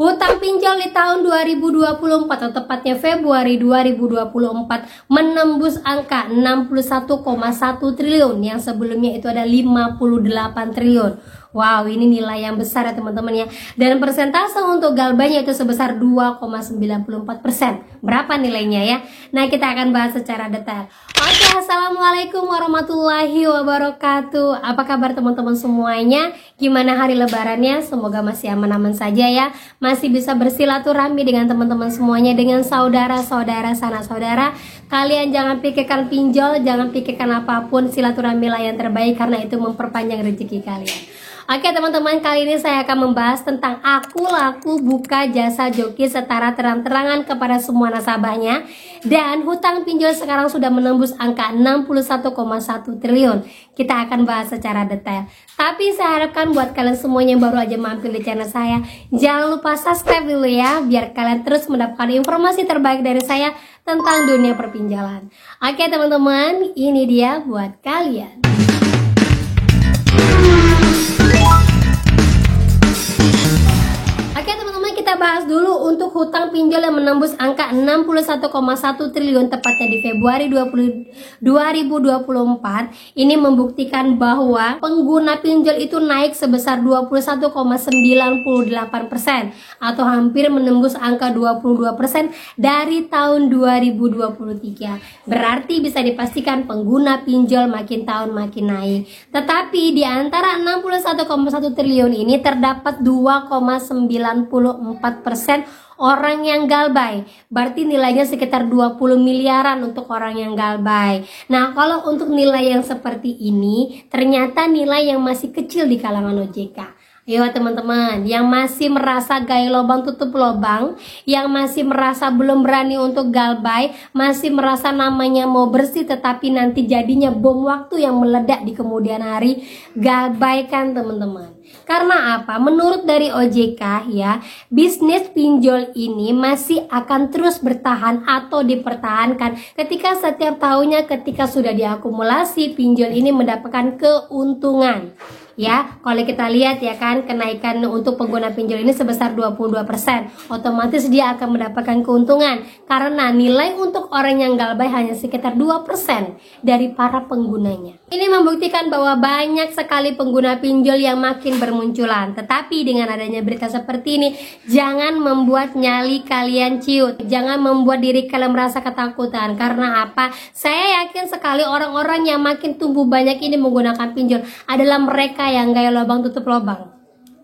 Hutang pinjol di tahun 2024 atau tepatnya Februari 2024 menembus angka 61,1 triliun yang sebelumnya itu ada 58 triliun. Wow, ini nilai yang besar ya teman-teman ya. Dan persentase untuk galbanya itu sebesar 2,94%. Berapa nilainya ya? Nah, kita akan bahas secara detail. Oke, assalamualaikum warahmatullahi wabarakatuh. Apa kabar teman-teman semuanya? Gimana hari lebarannya? Semoga masih aman-aman saja ya. Masih bisa bersilaturahmi dengan teman-teman semuanya, dengan saudara-saudara sanak saudara. Kalian jangan pikirkan pinjol, jangan pikirkan apapun, silaturahmilah yang terbaik karena itu memperpanjang rezeki kalian. Oke teman-teman, kali ini saya akan membahas tentang aku laku buka jasa joki secara terang-terangan kepada semua nasabahnya. Dan hutang pinjol sekarang sudah menembus angka 61,1 triliun. Kita akan bahas secara detail. Tapi saya harapkan buat kalian semuanya yang baru aja mampir di channel saya, jangan lupa subscribe dulu ya, biar kalian terus mendapatkan informasi terbaik dari saya tentang dunia perpinjalan. Oke teman-teman, ini dia buat kalian. Bahas dulu untuk hutang pinjol yang menembus angka 61,1 triliun tepatnya di Februari 2024. Ini membuktikan bahwa pengguna pinjol itu naik sebesar 21,98% atau hampir menembus angka 22% dari tahun 2023. Berarti bisa dipastikan pengguna pinjol makin tahun makin naik. Tetapi di antara 61,1 triliun ini terdapat 2,94% orang yang galbay. Berarti nilainya sekitar 20 miliaran untuk orang yang galbay. Nah, kalau untuk nilai yang seperti ini, ternyata nilai yang masih kecil di kalangan OJK. Ayo teman-teman, yang masih merasa gaya lubang tutup lubang, yang masih merasa belum berani untuk galbay, masih merasa namanya mau bersih tetapi nanti jadinya bom waktu yang meledak di kemudian hari, galbaykan teman-teman. Karena apa? Menurut dari OJK ya, bisnis pinjol ini masih akan terus bertahan atau dipertahankan ketika setiap tahunnya ketika sudah diakumulasi pinjol ini mendapatkan keuntungan. Ya, kalau kita lihat ya kan, kenaikan untuk pengguna pinjol ini sebesar 22%. Otomatis dia akan mendapatkan keuntungan karena nilai untuk orang yang galbay hanya sekitar 2% dari para penggunanya. Ini membuktikan bahwa banyak sekali pengguna pinjol yang makin bermunculan. Tetapi dengan adanya berita seperti ini, jangan membuat nyali kalian ciut. Jangan membuat diri kalian merasa ketakutan. Karena apa? Saya yakin sekali orang-orang yang makin tumbuh banyak ini menggunakan pinjol adalah mereka yang gaya lubang tutup lubang,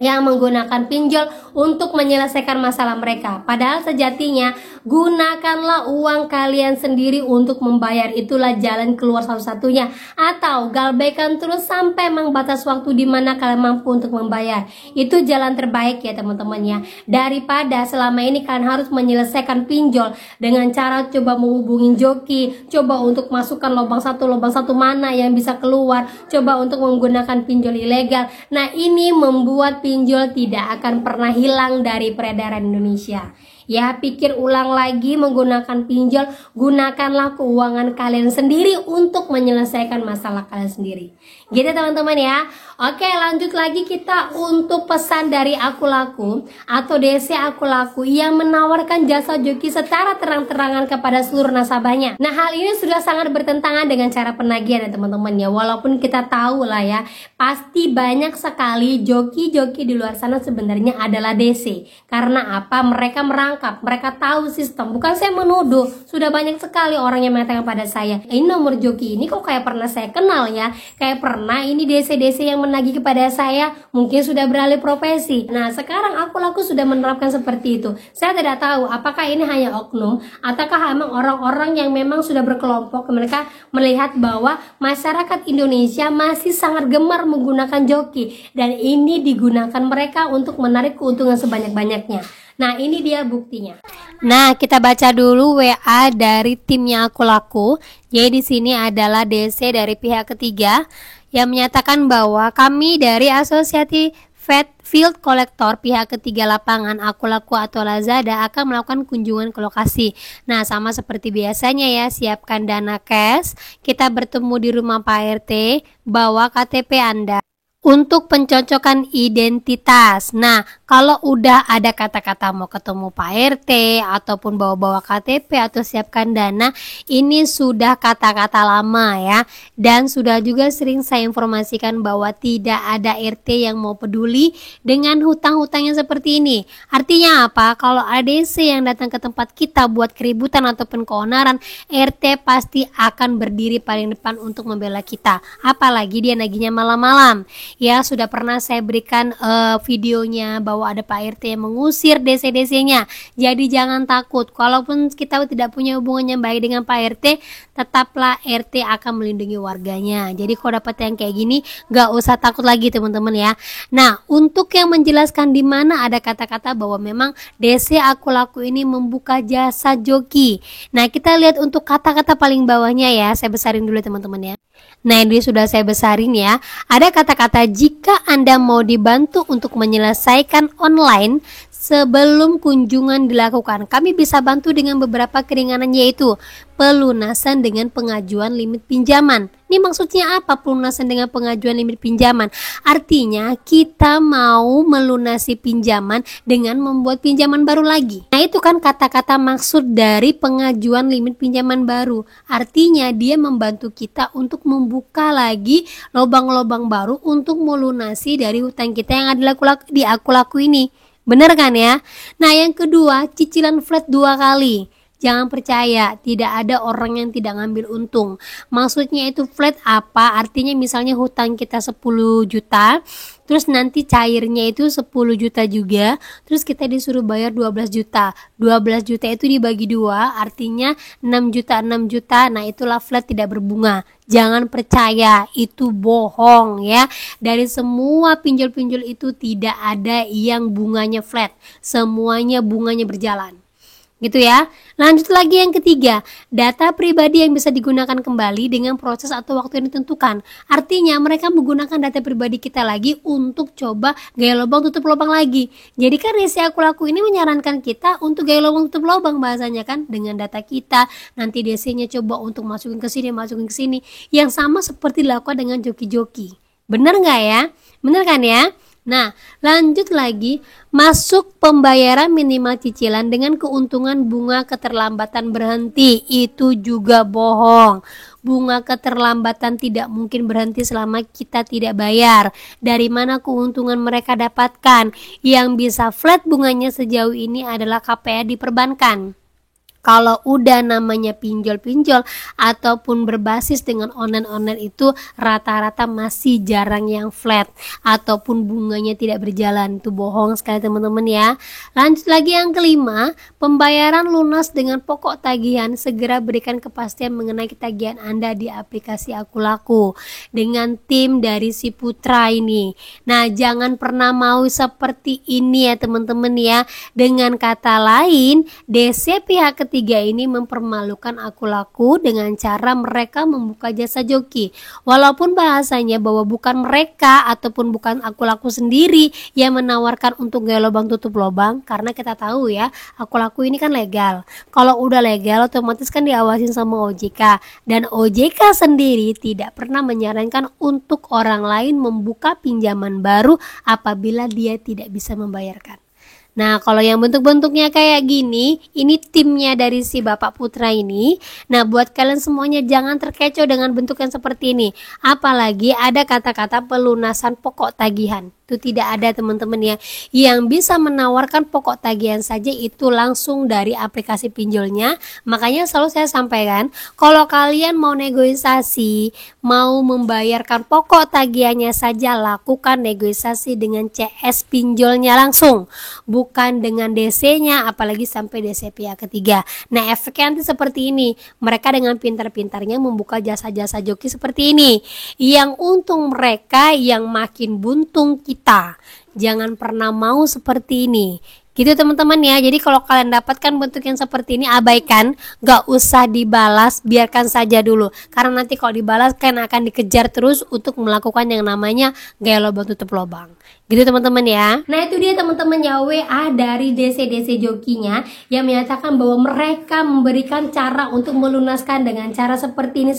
yang menggunakan pinjol untuk menyelesaikan masalah mereka. Padahal sejatinya gunakanlah uang kalian sendiri untuk membayar, itulah jalan keluar satu-satunya. Atau galbaikan terus sampai memang batas waktu di mana kalian mampu untuk membayar. Itu jalan terbaik ya teman-teman ya. Daripada selama ini kalian harus menyelesaikan pinjol dengan cara coba menghubungi joki, coba untuk masukkan lubang satu mana yang bisa keluar, coba untuk menggunakan pinjol ilegal. Nah, ini membuat pinjol tidak akan pernah hilang dari peredaran Indonesia. Ya, pikir ulang lagi menggunakan pinjol, gunakanlah keuangan kalian sendiri untuk menyelesaikan masalah kalian sendiri. Gitu teman-teman ya. Oke, lanjut lagi kita untuk pesan dari Aku Laku atau DC Aku Laku yang menawarkan jasa joki secara terang-terangan kepada seluruh nasabahnya. Nah, hal ini sudah sangat bertentangan dengan cara penagihan ya teman-teman ya. Walaupun kita tahu lah ya, pasti banyak sekali joki-joki di luar sana sebenarnya adalah DC. Karena apa? Mereka mereka tahu sistem. Bukan saya menuduh, sudah banyak sekali orang yang mengatakan pada saya, ini nomor joki ini kok kayak pernah saya kenal ya, kayak pernah ini DC-DC yang menagih kepada saya, mungkin sudah beralih profesi. Nah, sekarang Aku Laku sudah menerapkan seperti itu. Saya tidak tahu apakah ini hanya oknum ataukah memang orang-orang yang memang sudah berkelompok. Mereka melihat bahwa masyarakat Indonesia masih sangat gemar menggunakan joki dan ini digunakan mereka untuk menarik keuntungan sebanyak-banyaknya. Nah, ini dia buktinya. Nah, kita baca dulu WA dari timnya Aku Laku. Jadi di sini adalah DC dari pihak ketiga yang menyatakan bahwa kami dari Asosiasi Field Collector pihak ketiga lapangan Aku Laku atau Lazada akan melakukan kunjungan ke lokasi. Nah, sama seperti biasanya ya, siapkan dana cash, kita bertemu di rumah Pak RT, bawa KTP Anda Untuk pencocokan identitas. Nah, kalau udah ada kata-kata mau ketemu Pak RT ataupun bawa-bawa KTP atau siapkan dana, ini sudah kata-kata lama ya. Dan sudah juga sering saya informasikan bahwa tidak ada RT yang mau peduli dengan hutang-hutangnya seperti ini. Artinya apa? Kalau ADC yang datang ke tempat kita buat keributan ataupun keonaran, RT pasti akan berdiri paling depan untuk membela kita. Apalagi dia nagihnya malam-malam. Ya, sudah pernah saya berikan videonya bahwa ada Pak RT yang mengusir DC-DC-nya. Jadi jangan takut, kalaupun kita tidak punya hubungan yang baik dengan Pak RT, tetaplah RT akan melindungi warganya. Jadi kalau dapat yang kayak gini, gak usah takut lagi teman-teman ya. Nah, untuk yang menjelaskan di mana ada kata-kata bahwa memang DC Aku Laku ini membuka jasa joki. Nah, kita lihat untuk kata-kata paling bawahnya ya, saya besarin dulu teman-teman ya. Nah, ini sudah saya besarin ya. Ada kata-kata jika Anda mau dibantu untuk menyelesaikan online sebelum kunjungan dilakukan, kami bisa bantu dengan beberapa keringanan, yaitu pelunasan dengan pengajuan limit pinjaman. Ini maksudnya apa, pelunasan dengan pengajuan limit pinjaman? Artinya kita mau melunasi pinjaman dengan membuat pinjaman baru lagi. Nah, itu kan kata-kata maksud dari pengajuan limit pinjaman baru. Artinya dia membantu kita untuk membuka lagi lubang-lubang baru untuk melunasi dari hutang kita yang ada di Aku Laku ini. Bener kan ya? Nah, yang kedua, cicilan flat 2 kali. Jangan percaya, tidak ada orang yang tidak ngambil untung. Maksudnya itu flat apa? Artinya misalnya hutang kita 10 juta, terus nanti cairnya itu 10 juta juga, terus kita disuruh bayar 12 juta. 12 juta itu dibagi 2, artinya 6 juta, 6 juta. Nah, itulah flat tidak berbunga. Jangan percaya, itu bohong ya. Dari semua pinjol-pinjol itu tidak ada yang bunganya flat. Semuanya bunganya berjalan. Gitu ya. Lanjut lagi yang ketiga, data pribadi yang bisa digunakan kembali dengan proses atau waktu yang ditentukan. Artinya mereka menggunakan data pribadi kita lagi untuk coba gaya lubang tutup lubang lagi. Jadi kan DC Aku Laku ini menyarankan kita untuk gaya lubang tutup lubang bahasanya kan, dengan data kita. Nanti DC-nya coba untuk masukin ke sini, masukin ke sini. Yang sama seperti dilakukan dengan joki-joki. Bener nggak ya? Bener kan ya? Nah, lanjut lagi, masuk pembayaran minimal cicilan dengan keuntungan bunga keterlambatan berhenti. Itu juga bohong. Bunga keterlambatan tidak mungkin berhenti selama kita tidak bayar. Dari mana keuntungan mereka dapatkan? Yang bisa flat bunganya sejauh ini adalah KPR di perbankan. Kalau udah namanya pinjol-pinjol ataupun berbasis dengan online-online itu rata-rata masih jarang yang flat ataupun bunganya tidak berjalan. Itu bohong sekali teman-teman ya. Lanjut lagi yang kelima, pembayaran lunas dengan pokok tagihan. Segera berikan kepastian mengenai tagihan Anda di aplikasi Aku Laku dengan tim dari si Putra ini. Nah, jangan pernah mau seperti ini ya teman-teman ya. Dengan kata lain, DC pihak ketiga ini mempermalukan Aku Laku dengan cara mereka membuka jasa joki. Walaupun bahasanya bahwa bukan mereka ataupun bukan Aku Laku sendiri yang menawarkan untuk gaya lubang tutup lubang, karena kita tahu ya, Aku Laku ini kan legal. Kalau udah legal otomatis kan diawasin sama OJK, dan OJK sendiri tidak pernah menyarankan untuk orang lain membuka pinjaman baru apabila dia tidak bisa membayarkan. Nah, kalau yang bentuk-bentuknya kayak gini, ini timnya dari si Bapak Putra ini. Nah, buat kalian semuanya jangan terkecoh dengan bentuk yang seperti ini. Apalagi ada kata-kata pelunasan pokok tagihan. Itu tidak ada teman-teman ya. Yang bisa menawarkan pokok tagihan saja itu langsung dari aplikasi pinjolnya. Makanya selalu saya sampaikan, kalau kalian mau negosiasi, mau membayarkan pokok tagihannya saja, lakukan negosiasi dengan CS pinjolnya langsung, bukan dengan DC-nya, apalagi sampai DC pihak ketiga. Nah, efeknya nanti seperti ini. Mereka dengan pintar-pintarnya membuka jasa-jasa joki seperti ini. Yang untung mereka, yang makin buntung kita. Jangan pernah mau seperti ini. Gitu teman-teman ya. Jadi kalau kalian dapatkan bentuk yang seperti ini, abaikan, gak usah dibalas, biarkan saja dulu. Karena nanti kalau dibalas kalian akan dikejar terus untuk melakukan yang namanya gaya lubang tutup lubang. Gitu teman-teman ya. Nah itu dia teman-teman ya, WA dari DC jokinya yang menyatakan bahwa mereka memberikan cara untuk melunaskan dengan cara seperti ini,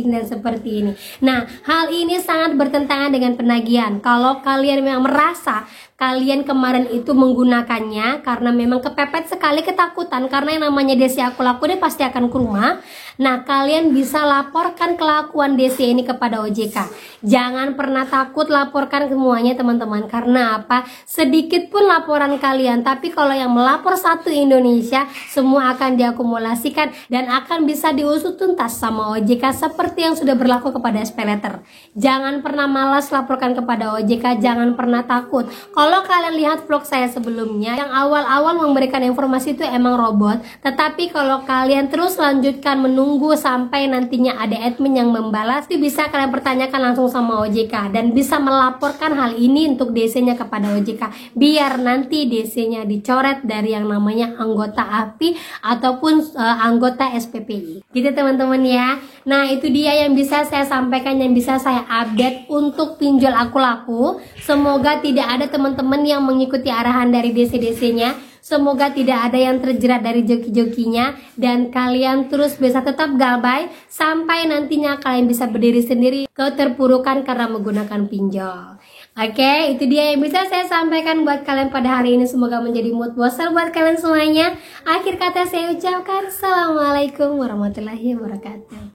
dan seperti ini. Nah hal ini sangat bertentangan dengan penagihan. Kalau kalian memang merasa kalian kemarin itu menggunakannya karena memang kepepet sekali, ketakutan karena yang namanya DC aku laku dia pasti akan ke rumah. Nah kalian bisa laporkan kelakuan DC ini kepada OJK. Jangan pernah takut laporkan semuanya teman-teman. Karena apa? Sedikit pun laporan kalian, tapi kalau yang melapor satu Indonesia, semua akan diakumulasikan dan akan bisa diusut tuntas sama OJK seperti yang sudah berlaku kepada SPayLater. Jangan pernah malas laporkan kepada OJK, jangan pernah takut. Kalau kalian lihat vlog saya sebelumnya, yang awal-awal memberikan informasi itu emang robot, tetapi kalau kalian terus lanjutkan menunggu sampai nantinya ada admin yang membalas, itu bisa kalian pertanyakan langsung sama OJK dan bisa melaporkan hal ini untuk DC-nya kepada OJK, biar nanti DC-nya dicoret dari yang namanya anggota API ataupun anggota SPPI. Gitu teman-teman ya. Nah itu dia yang bisa saya sampaikan, yang bisa saya update untuk pinjol aku laku. Semoga tidak ada teman-teman yang mengikuti arahan dari DC-DC-nya. Semoga tidak ada yang terjerat dari joki-jokinya dan kalian terus bisa tetap galbay sampai nantinya kalian bisa berdiri sendiri keterpurukan karena menggunakan pinjol. Oke, itu dia yang bisa saya sampaikan buat kalian pada hari ini. Semoga menjadi mood booster buat kalian semuanya. Akhir kata saya ucapkan Assalamualaikum warahmatullahi wabarakatuh.